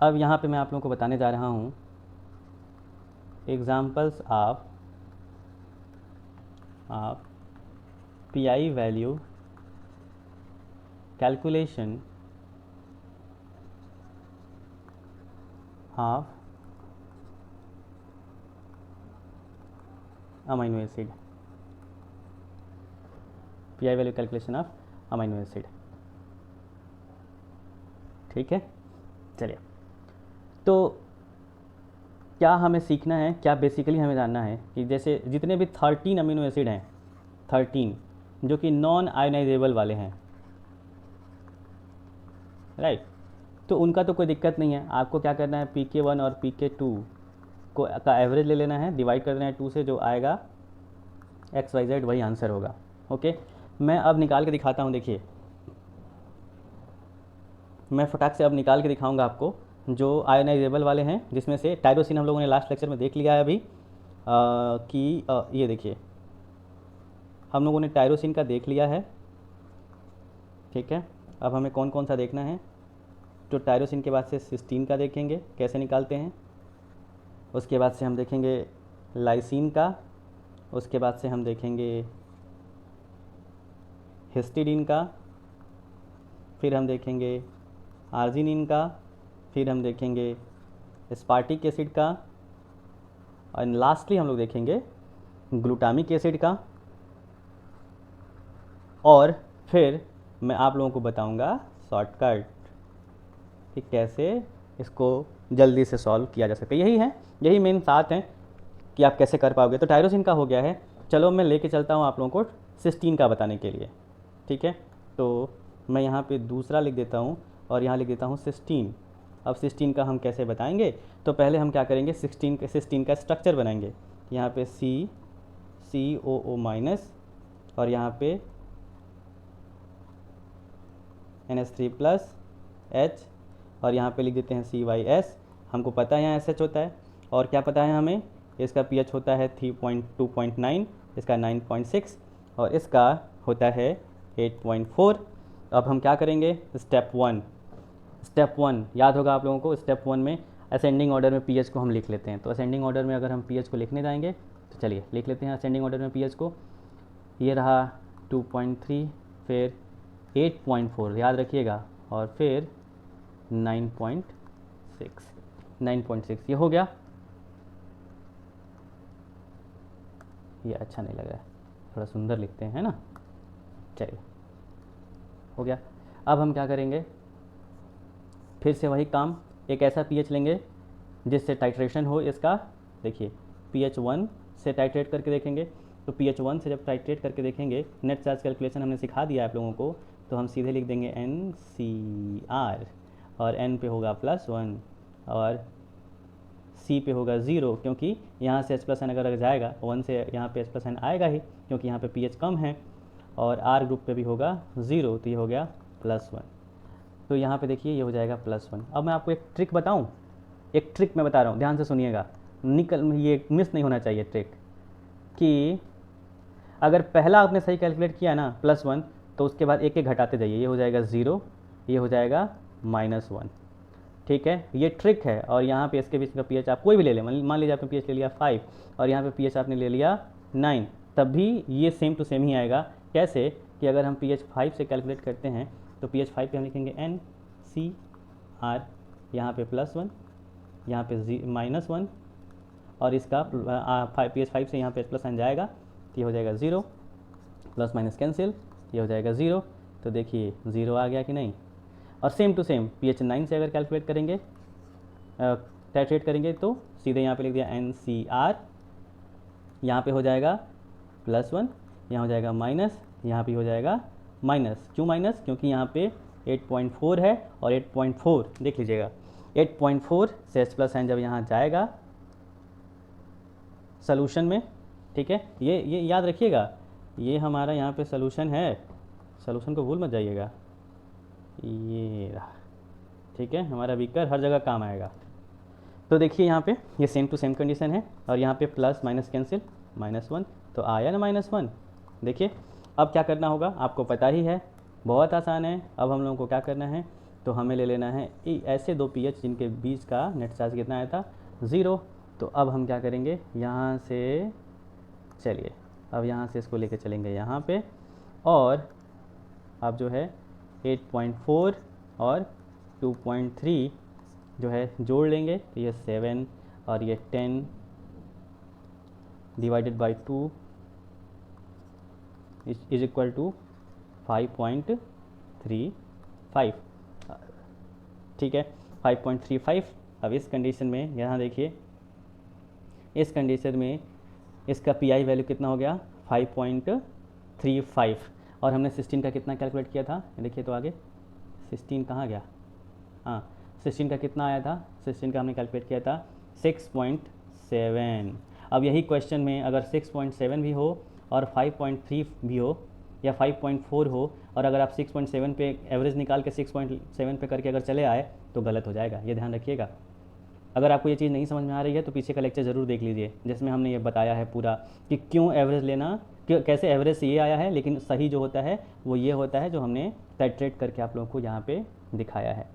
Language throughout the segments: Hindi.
अब यहाँ पे मैं आप लोगों को बताने जा रहा हूँ examples of pi value calculation of amino acid, pi value calculation of amino acid. ठीक है, चलिए। तो क्या हमें सीखना है, क्या बेसिकली हमें जानना है कि जैसे जितने भी 13 अमीनो एसिड हैं, 13 जो कि नॉन आयोनाइजेबल वाले हैं, राइट, तो उनका तो कोई दिक्कत नहीं है। आपको क्या करना है, PK1 और PK2 को का एवरेज ले लेना है, डिवाइड कर देना है 2 से, जो आएगा XYZ वही आंसर होगा। ओके, मैं अब निकाल के दिखाता हूँ। देखिए, मैं फटाक से अब निकाल के दिखाऊंगा आपको जो आयोनाइजेबल वाले हैं, जिसमें से टायरोसिन हम लोगों ने लास्ट लेक्चर में देख लिया है अभी कि ये देखिए, हम लोगों ने टायरोसिन का देख लिया है। ठीक है, अब हमें कौन कौन सा देखना है, तो टायरोसिन के बाद से सिस्टीन का देखेंगे कैसे निकालते हैं, उसके बाद से हम देखेंगे लाइसिन का, उसके बाद से हम देखेंगे हिस्टिडीन का, फिर हम देखेंगे आर्जिनिन का, फिर हम देखेंगे स्पार्टिक एसिड का, और लास्टली हम लोग देखेंगे ग्लूटामिक एसिड का। और फिर मैं आप लोगों को बताऊंगा शॉर्टकट कि कैसे इसको जल्दी से सॉल्व किया जा सकता है। यही है, यही मेन 7 हैं कि आप कैसे कर पाओगे। तो टायरोसिन का हो गया है, चलो मैं लेके चलता हूँ आप लोगों को सिस्टीन का बताने के लिए। ठीक है, तो मैं यहाँ पे दूसरा लिख देता हूँ और यहाँ लिख देता हूँ सिस्टीन। अब सिस्टीन का हम कैसे बताएंगे, तो पहले हम क्या करेंगे, सिस्टीन का स्ट्रक्चर बनाएंगे। यहाँ पे COO माइनस और यहाँ पे NH3 प्लस H, और यहाँ पे लिख देते हैं CYS। हमको पता है यहाँ SH होता है, और क्या पता है हमें, इसका pH होता है 3.2.9, इसका 9.6 और इसका होता है 8.4। अब हम क्या करेंगे, स्टेप वन याद होगा आप लोगों को। स्टेप 1 में असेंडिंग ऑर्डर में pH को हम लिख लेते हैं। तो असेंडिंग ऑर्डर में अगर हम pH को लिखने जाएंगे तो चलिए लिख लेते हैं असेंडिंग ऑर्डर में pH को। ये रहा 2.3, फिर 8.4 याद रखिएगा, और फिर 9.6 ये हो गया। ये अच्छा नहीं लग रहा है, थोड़ा सुंदर लिखते हैं, है ना। चलिए, हो गया। अब हम क्या करेंगे, फिर से वही काम, एक ऐसा pH लेंगे जिससे टाइट्रेशन हो इसका। देखिए, pH 1 से टाइट्रेट करके देखेंगे, तो pH 1 से जब टाइट्रेट करके देखेंगे, नेट चार्ज कैलकुलेशन हमने सिखा दिया आप लोगों को, तो हम सीधे लिख देंगे NCr, और N पे होगा +1 और C पे होगा 0, क्योंकि यहाँ से H+N अगर जाएगा 1 से यहाँ पे H+N आएगा ही, क्योंकि यहाँ पे pH कम है, और R ग्रुप पे भी होगा 0, तो ये हो गया +1। तो यहाँ पे देखिए ये हो जाएगा +1। अब मैं आपको एक ट्रिक बताऊँ, एक ट्रिक मैं बता रहा हूँ, ध्यान से सुनिएगा, ये मिस नहीं होना चाहिए ट्रिक, कि अगर पहला आपने सही कैलकुलेट किया ना +1, तो उसके बाद एक एक घटाते जाइए, ये हो जाएगा 0, ये हो जाएगा -1। ठीक है, ये ट्रिक है। और यहाँ पे इसके बीच का pH आप कोई भी ले लें, मान लीजिए आपने pH ले लिया 5 और यहाँ पे pH आपने ले लिया 9, तब भी ये सेम टू सेम ही आएगा। कैसे, कि अगर हम pH 5 से कैलकुलेट करते हैं तो pH 5 पे हम लिखेंगे NCr, यहाँ पे +1, यहाँ पे -1, और इसका pH 5 से यहाँ पे H+N जाएगा, तो ये हो जाएगा 0, प्लस माइनस कैंसिल, ये हो जाएगा 0। तो देखिए 0 आ गया कि नहीं। और सेम टू सेम pH 9 से अगर कैलकुलेट करेंगे, टाइट्रेट करेंगे, तो सीधे यहाँ पे लिख दिया NCr, यहाँ पे हो जाएगा +1, यहाँ हो जाएगा माइनस, यहाँ भी हो जाएगा माइनस। क्यों माइनस, क्योंकि यहाँ पे 8.4 है, और 8.4 देख लीजिएगा, 8.4 से H+N जब यहाँ जाएगा सोल्यूशन में, ठीक है, ये याद रखिएगा, ये हमारा यहाँ पे सोल्यूशन है, सोल्यूशन को भूल मत जाइएगा, ये रहा। ठीक है, हमारा बीकर हर जगह काम आएगा। तो देखिए यहाँ पे ये सेम टू सेम कंडीशन है, और यहाँ पे प्लस माइनस कैंसिल, -1, तो आया ना -1। देखिए अब क्या करना होगा, आपको पता ही है, बहुत आसान है। अब हम लोगों को क्या करना है तो हमें ले लेना है ऐसे दो पीएच जिनके बीच का नेट चार्ज कितना आया था, 0। तो अब हम क्या करेंगे, यहाँ से चलिए अब यहाँ से इसको लेके चलेंगे यहाँ पे, और अब जो है 8.4 और 2.3 जो है जोड़ लेंगे, तो ये 7 और ये 10 divided by 2 is equal to 5.35। ठीक है, 5.35। अब इस कंडीशन में यहाँ देखिए, इस कंडीशन में इसका पी आई वैल्यू कितना हो गया, 5.35। और हमने 16 का कितना कैलकुलेट किया था, देखिए तो आगे 16 कहाँ गया, हाँ 16 का कितना आया था, 16 का हमने कैलकुलेट किया था 6.7। अब यही क्वेश्चन में अगर 6.7 भी हो और 5.3 भी हो या 5.4 हो, और अगर आप 6.7 पे एवरेज निकाल के 6.7 पे करके अगर चले आए तो गलत हो जाएगा, ये ध्यान रखिएगा। अगर आपको ये चीज़ नहीं समझ में आ रही है तो पीछे का लेक्चर ज़रूर देख लीजिए, जिसमें हमने ये बताया है पूरा कि क्यों एवरेज लेना, कैसे एवरेज से ये आया है, लेकिन सही जो होता है वो ये होता है जो हमने टाइट्रेट करके आप लोगों को यहाँ पे दिखाया है।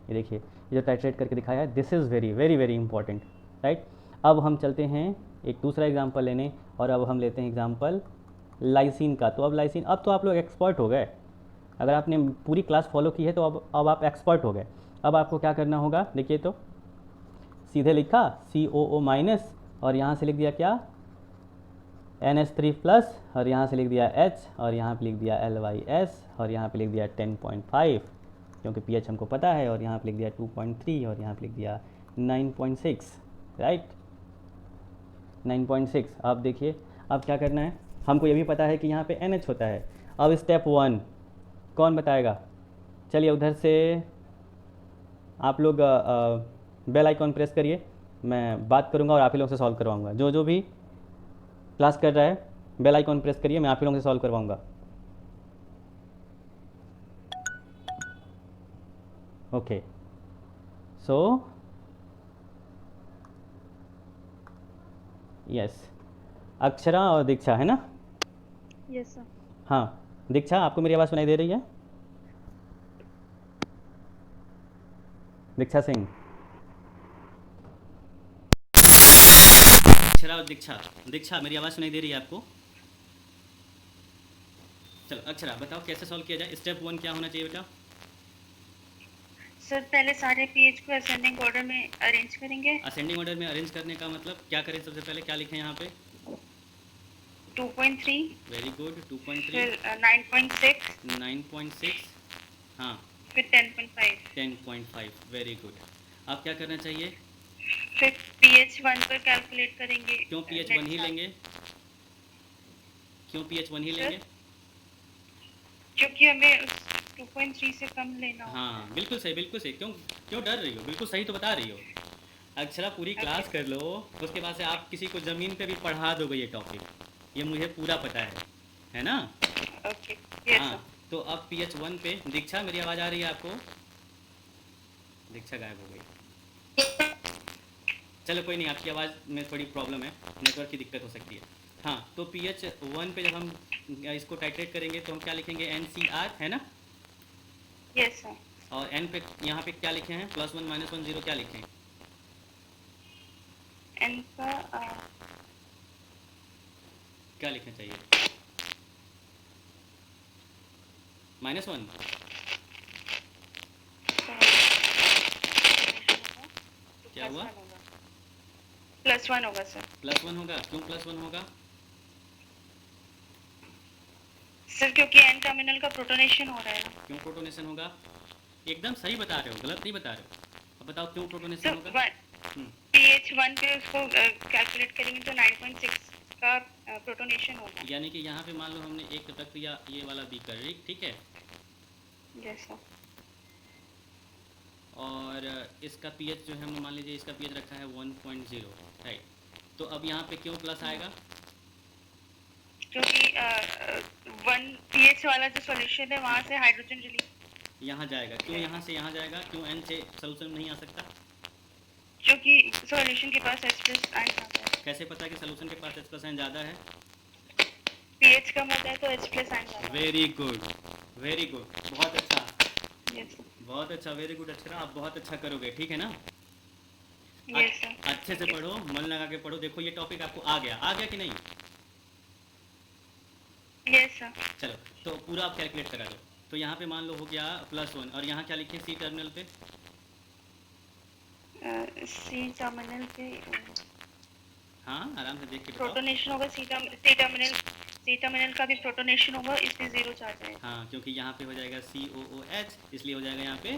ये देखिए, ये जो टाइट्रेट करके दिखाया है, this is very very very important, right. अब हम चलते हैं एक दूसरा एग्जाम्पल लेने, और अब हम लेते हैं एग्जाम्पल लाइसिन का। तो अब लाइसिन, अब तो आप लोग एक्सपर्ट हो गए, अगर आपने पूरी क्लास फॉलो की है तो अब आप एक्सपर्ट हो गए। अब आपको क्या करना होगा, देखिए तो सीधे लिखा COO माइनस, और यहाँ से लिख दिया क्या, NH3 प्लस, और यहाँ से लिख दिया H, और यहाँ पे लिख दिया LYS, और यहाँ पे लिख दिया 10.5 क्योंकि pH हमको पता है, और यहाँ पे लिख दिया 2.3, और यहाँ पे लिख दिया 9.6, राइट 9.6। अब देखिए अब क्या करना है, हमको ये भी पता है कि यहाँ पे NH होता है। अब स्टेप 1 कौन बताएगा, चलिए उधर से आप लोग बेल आइकॉन प्रेस करिए, मैं बात करूँगा और आप ही लोगों से सॉल्व करवाऊँगा। जो भी क्लास कर रहा है बेल आइकॉन प्रेस करिए, मैं आप ही लोगों से सॉल्व करवाऊँगा। ओके, सो यस, अक्षरा और दीक्षा है ना? Yes sir. हाँ दीक्षा, आपको मेरी आवाज़ सुनाई दे रही है? दीक्षा सिंह, अक्षरा और दीक्षा, दीक्षा मेरी आवाज़ सुनाई दे रही है आपको? चलो अक्षरा बताओ कैसे सॉल्व किया जाए, स्टेप 1 क्या होना चाहिए बेटा? सर पहले सारे पेज को असेंडिंग ऑर्डर में अरेंज करेंगे। असेंडिंग ऑर्डर में अरेंज करने का मतलब क्या करें, सबसे पहले क्या लिखें यहाँ पे? 2.3, वेरी गुड, 2.3, फिर 9.6, 9.6, हाँ फिर 10.5, 10.5, वेरी गुड। अब क्या करना चाहिए? फिर pH 1 पर कैलकुलेट करेंगे। क्यों pH 1 ही लेंगे, क्यों pH 1 ही लेंगे? क्योंकि हमें उस 2.3 से कम लेना होगा। हाँ बिल्कुल सही, बिल्कुल सही। क्यों क्यों डर रही हो, बिल्कुल सही तो बता रही हो। अक्षरा पूरी क्लास कर लो, उसके बाद से आप किसी को ज़मीन पे भी पढ़ा दोगे ये टॉपिक, ये मुझे पूरा पता है ना? ओके यस हाँ, सर। तो अब pH 1 पे, दीक्षा मेरी आवाज़ आ रही है आपको? दीक्षा गायब हो गई। चलो कोई नहीं, आपकी आवाज़ में थोड़ी प्रॉब्लम है, नेटवर्क की दिक्कत हो सकती है। हाँ, तो pH 1 पे जब हम इसको टाइट्रेट करेंगे तो हम क्या लिखेंगे, NCR है ना? Yes sir. और N पे यहाँ पे क्या लिखे हैं, +1 -1 0, क्या लिखे हैं? N का क्या लिखना चाहिए, -1? क्या हुआ? +1 होगा सर। +1 होगा, क्यों +1 होगा? सर क्योंकि N टर्मिनल का प्रोटोनेशन हो रहा है ना। क्यों प्रोटोनेशन होगा? एकदम सही बता रहे हो, गलत नहीं बता रहे हो। अब बताओ क्यों प्रोटोनेशन होगा? pH 1 पे उसको कैलकुलेट करेंगे तो 9.6 का प्रोटोनेशन होगा। यानी कि यहाँ पे मान लो हमने एक तक दिया, ये वाला बीकर, ठीक है, यस सर। और इसका pH जो है हमने मान लीजिए इसका pH रखा है 1.0, राइट। तो अब यहाँ पे क्यों प्लस आएगा? क्योंकि 1 pH वाला जो सॉल्यूशन है वहाँ से हाइड्रोजन रिलीज यहाँ जाएगा, क्यों यहाँ से यहाँ जाएगा, क्यों N से सोल्यूशन नहीं आ सकता? क्योंकि सॉल्यूशन के पास H+ आयन आता है। कैसे पता कि सोल्यूशन के पास H+ आयन ज़्यादा है? pH कम होता है तो H+ आयन ज़्यादा। वेरी गुड, वेरी गुड, बहुत अच्छा, यस बहुत अच्छा, वेरी गुड अक्षरा, आप बहुत अच्छा करोगे, ठीक है ना। Yes sir. अच्छे से पढ़ो, मन लगा के पढ़ो। देखो ये टॉपिक आपको आ गया कि नहीं। Yes sir. चलो, तो पूरा आप कैलकुलेट करा दो। तो यहाँ पे मान लो हो गया +1, और यहाँ क्या लिखे सी टर्मिनल पे। सी टर्मिनल पे हाँ, आराम से देख के बताओ। प्रोटोनेशन होगा, सी टर्मिनल का भी प्रोटोनेशन होगा, इसलिए 0 चार्ज आएगा। हाँ, क्योंकि यहाँ पे हो जाएगा COOH, इसलिए हो जाएगा यहाँ पे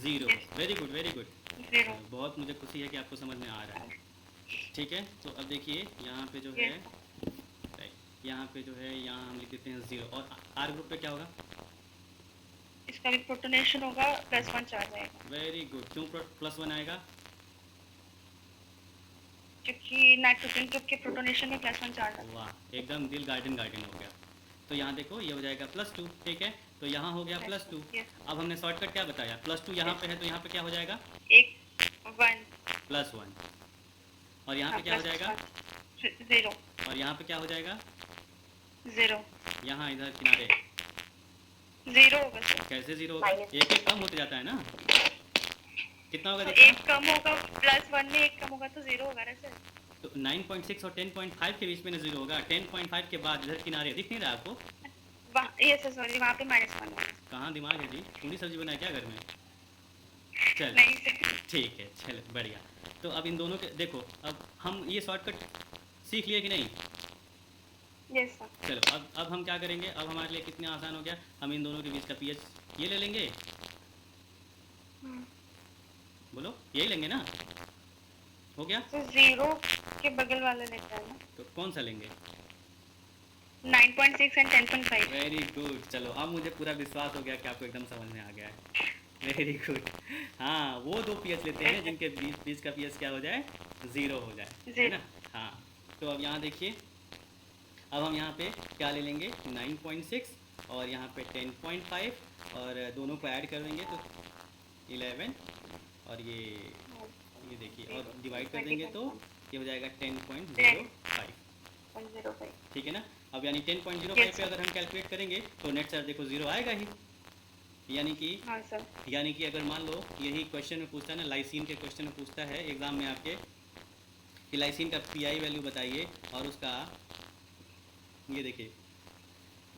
0। Very good, very good. 0। बहुत मुझे खुशी है कि आपको समझ में आ रहा है। ठीक है, तो अब देखिए यहाँ पे जो है, यस राइट, यहाँ पे जो है, यहाँ हम लिख देते हैं 0, और आर ग्रुप पे क्या होगा। इसका भी प्रोटोनेशन होगा, +1 चार्ज आएगा, वेरी गुड। क्यों +1 आएगा। क्योंकि नाइट्रोजन ग्रुप के प्रोटोनेशन में +1 चार्ज आता है। वाह, एकदम दिल गार्डन गार्डन हो गया। तो यहाँ देखो ये हो जाएगा +2, ठीक है। तो यहाँ हो गया +2। यस अब हमने शॉर्टकट क्या बताया, +2 यहाँ पे है तो यहाँ पे क्या हो जाएगा, एक 1। +1, और यहाँ हाँ, पे क्या हो जाएगा, 0 और यहाँ पे क्या हो जाएगा, 0 यहाँ इधर किनारे। 0 होगा सर। कैसे 0 होगा, एक एक कम होते जाता है ना। कितना होगा तो देखिए। एक कम होगा, +1 में एक कम होगा तो 0 होगा ना सर। तो 9.6 और 10.5 के बीच में ना 0 होगा। 10.5 के बाद इधर किनारे दिख नहीं रहा आपको। वहाँ यस सर, सॉरी, वहाँ पे -1 होगा। कहाँ दिमाग है जी, पूरी सब्जी बनाए क्या घर में। चल, नहीं सर। ठीक है, चलो बढ़िया। तो अब इन दोनों के देखो, अब हम ये शॉर्टकट सीख लिए कि नहीं। Yes sir. चलो, अब हम क्या करेंगे, अब हमारे लिए कितना आसान हो गया। हम इन दोनों के बीच का पीएच ये ले लेंगे। बोलो, यही लेंगे ना, हो गया। तो 0 के बगल वाला लेता है ना, तो कौन सा लेंगे। 9.6 एंड 10.5। Very good. चलो, अब मुझे पूरा विश्वास हो गया कि आपको एकदम समझ में आ गया है। Very good. हाँ, वो 2 पीएच लेते हैं जिनके बीच का पीएच क्या हो जाए, 0 हो जाए, है ना। हाँ, तो अब यहाँ देखिए, अब हम यहाँ पे क्या ले लेंगे, 9.6 और यहाँ पे 10.5, और दोनों को ऐड कर देंगे तो 11, और ये देखिए, और डिवाइड कर देंगे तो ये हो जाएगा 10.05, 0.05। ठीक है ना। अब यानी 10.05 पे अगर हम कैलकुलेट करेंगे तो नेट चार्ज देखो 0 आएगा ही। यानी कि अगर मान लो यही क्वेश्चन में पूछता है ना, लाइसिन के क्वेश्चन में पूछता है एग्जाम में आपके कि लाइसिन का पीआई वैल्यू बताइए, और उसका ये देखिए,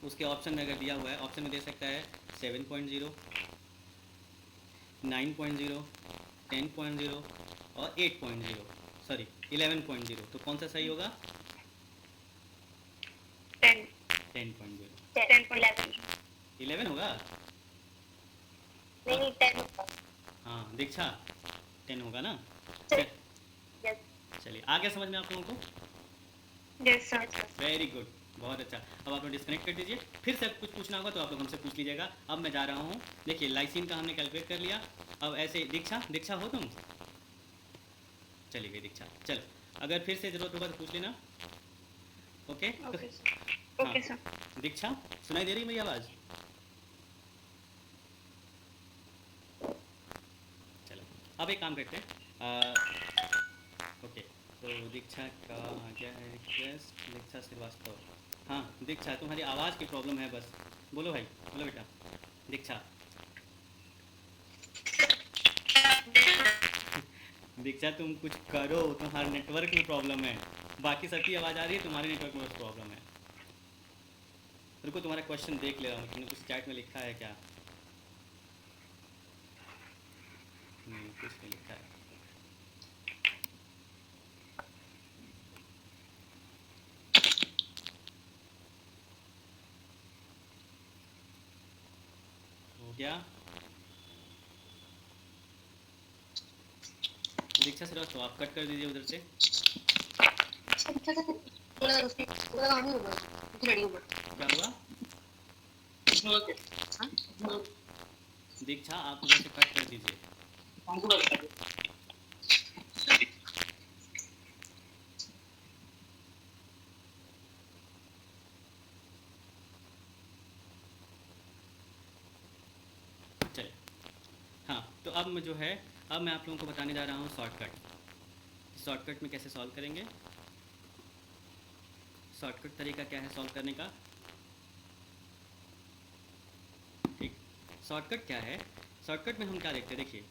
उसके ऑप्शन में अगर दिया हुआ है, ऑप्शन में दे सकता है 7.0, 9.0, 10.0 और 8.0, सॉरी 11.0। तो कौन सा सही होगा, 10.0। 11 होगा। नहीं 10। हाँ दीक्षा, 10 होगा ना। चलिए, आ गया समझ में आप लोगों को। Yes sir. वेरी गुड, बहुत अच्छा। अब आप लोग डिस्कनेक्ट कर दीजिए, फिर से कुछ पूछना होगा तो आप लोग हमसे पूछ लीजिएगा। अब मैं जा रहा हूँ। देखिए, लाइसिन का हमने कैलकुलेट कर लिया। अब ऐसे दीक्षा हो तुम, चलिए गई दीक्षा। चलो, अगर फिर से ज़रूरत होगा तो पूछ लेना। Okay okay sir. दीक्षा, सुनाई दे रही है मेरी आवाज़। चलो, अब एक काम करते हैं। ओके, तो दीक्षा का आ गया है रिक्वेस्ट, दीक्षा श्रीवास्तव। हाँ दीक्षा, तुम्हारी आवाज़ की प्रॉब्लम है बस। बोलो भाई, बोलो बेटा। दीक्षा दीक्षा तुम कुछ करो, तुम्हारे नेटवर्क में प्रॉब्लम है। बाकी सबकी आवाज़ आ रही है, तुम्हारे नेटवर्क में प्रॉब्लम है। रुको, तुम्हारा क्वेश्चन देख ले रहा हूँ, तुमने कुछ चैट में लिखा है क्या। नहीं, कुछ नहीं लिखा है। हो गया। दीक्षा श्रीवास्तव, आप कट कर दीजिए उधर से। क्या हुआ दीक्षा, आप उधर से कट कर दीजिए। चलिए, हाँ, तो अब मैं जो है, अब मैं आप लोगों को बताने जा रहा हूँ शॉर्टकट में कैसे सॉल्व करेंगे। शॉर्टकट तरीका क्या है सॉल्व करने का। ठीक, शॉर्टकट क्या है शॉर्टकट में हम क्या देखते हैं, देखिए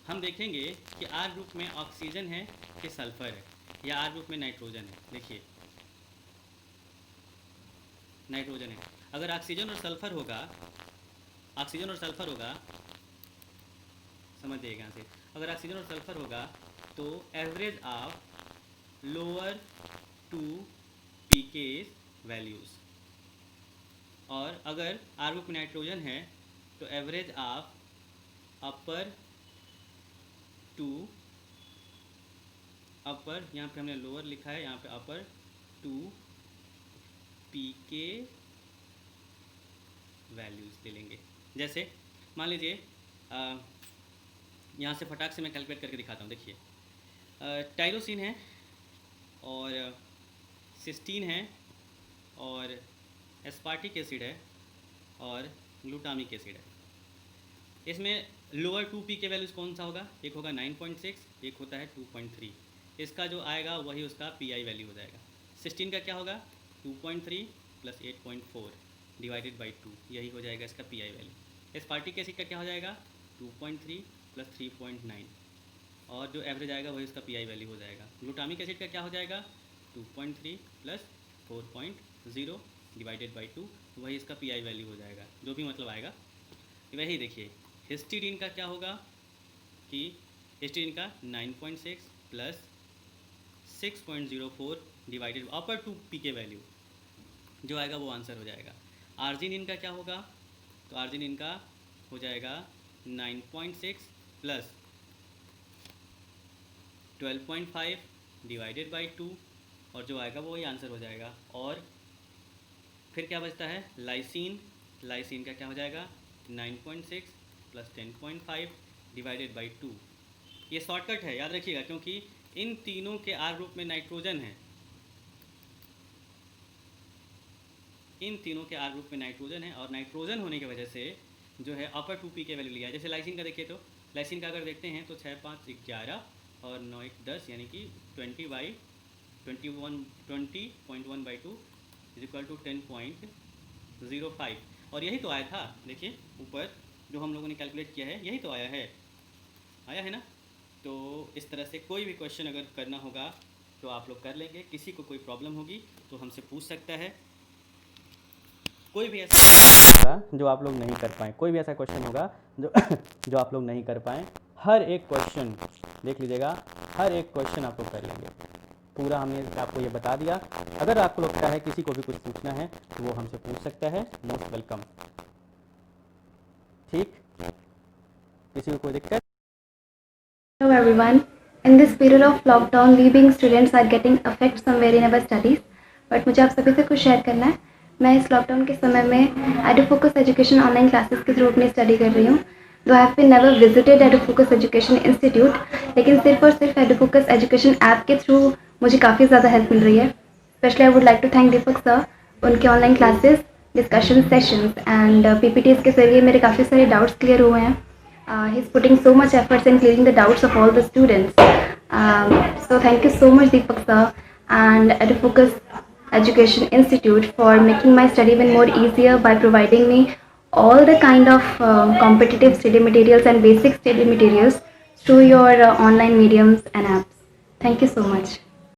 हम देखेंगे कि आर ग्रुप में ऑक्सीजन है कि सल्फर है, या आर ग्रुप में नाइट्रोजन है। देखिए नाइट्रोजन है, अगर ऑक्सीजन और सल्फर होगा, ऑक्सीजन और सल्फर होगा, समझ जाइएगा यहाँ से, अगर ऑक्सीजन और सल्फर होगा तो average of lower two pKas values, और अगर आर ग्रुप में नाइट्रोजन है तो average of upper two, upper यहाँ पे हमने लोअर लिखा है, यहाँ पे अपर टू पीके वैल्यूज़ ले लेंगे। जैसे मान लीजिए यहाँ से फटाक से मैं कैलकुलेट करके दिखाता हूँ। देखिए टाइरोसिन है और सिस्टीन है और एस्पार्टिक एसिड है और ग्लूटामिक एसिड है। इसमें लोअर 2p के वैल्यूज़ कौन सा होगा, एक होगा 9.6, एक होता है 2.3। इसका जो आएगा वही उसका पी वैल्यू हो जाएगा। सिस्टीन का क्या होगा 2.3 प्लस 8.4 डिवाइडेड बाई 2, यही हो जाएगा इसका पी वैल्यू। एस्पार्टिक एसिड का क्या हो जाएगा 2.3 प्लस 3.9, और जो एवरेज आएगा वही उसका पी वैल्यू हो जाएगा। ग्लूटामिक एसिड का क्या हो जाएगा 2.3 प्लस 4.0 डिवाइडेड बाई 2, वही इसका पी वैल्यू हो जाएगा, जो भी मतलब आएगा वही। देखिए हिस्टीडीन का क्या होगा कि हिस्टीडीन का 9.6 प्लस 6.04 डिवाइडेड अपर 2p के वैल्यू, जो आएगा वो आंसर हो जाएगा। आर्जिनिन का क्या होगा, तो आर्जिनिन का हो जाएगा 9.6 प्लस 12.5 डिवाइडेड बाई 2, और जो आएगा वो वही आंसर हो जाएगा। और फिर क्या बचता है लाइसिन, लाइसिन का क्या हो जाएगा 9.6 प्लस 10.5 डिवाइडेड बाई 2। ये शॉर्टकट है, याद रखिएगा, क्योंकि इन तीनों के आर ग्रुप में नाइट्रोजन है, इन तीनों के आर ग्रुप में नाइट्रोजन है, और नाइट्रोजन होने की वजह से जो है अपर 2p के वैल्यू लिया है। जैसे लाइसिन का देखिए, तो लाइसिन का अगर देखते हैं तो 6, 5, 11 और 9, 1, 10, यानी कि 20.1 बाई 2 इज इक्वल टू 10.05, और यही तो आया था। देखिए ऊपर जो हम लोगों ने कैलकुलेट किया है यही तो आया है ना। तो इस तरह से कोई भी क्वेश्चन अगर करना होगा तो आप लोग कर लेंगे। किसी को कोई प्रॉब्लम होगी तो हमसे पूछ सकता है। कोई भी ऐसा होगा जो आप लोग नहीं कर पाएँ, कोई भी ऐसा क्वेश्चन होगा जो आप लोग नहीं कर पाएँ, हर एक क्वेश्चन देख लीजिएगा, हर एक क्वेश्चन आप लोग कर लेंगे। पूरा हमने आपको ये बता दिया। अगर आपको लगता है किसी को भी कुछ पूछना है तो वो हमसे पूछ सकता है, मोस्ट वेलकम। ठीक, किसी को कोई दिक्कत? Hello everyone. In this period of lockdown, we being students are getting affected somewhere in our studies. But मुझे आप सभी से कुछ शेयर करना है। मैं इस लॉकडाउन के समय में एडुफोकस एजुकेशन ऑनलाइन क्लासेस के थ्रू अपनी स्टडी कर रही हूँ। Though have been never visited Edufocus education institute, लेकिन सिर्फ और सिर्फ एडुफोकस एजुकेशन ऐप के थ्रू मुझे काफ़ी ज़्यादा हेल्प मिल रही है। Specially I would like to thank Deepak sir, उनके online classes, discussion sessions and PPTs के जरिए मेरे काफ़ी सारे डाउट्स क्लियर हुए हैं। He's putting so much efforts in clearing the doubts of all the students. So thank you so much Deepak sir and EduFocus Education Institute for making my study even more easier by providing me all the kind of competitive study materials and basic study materials through your online mediums and apps. Thank you so much.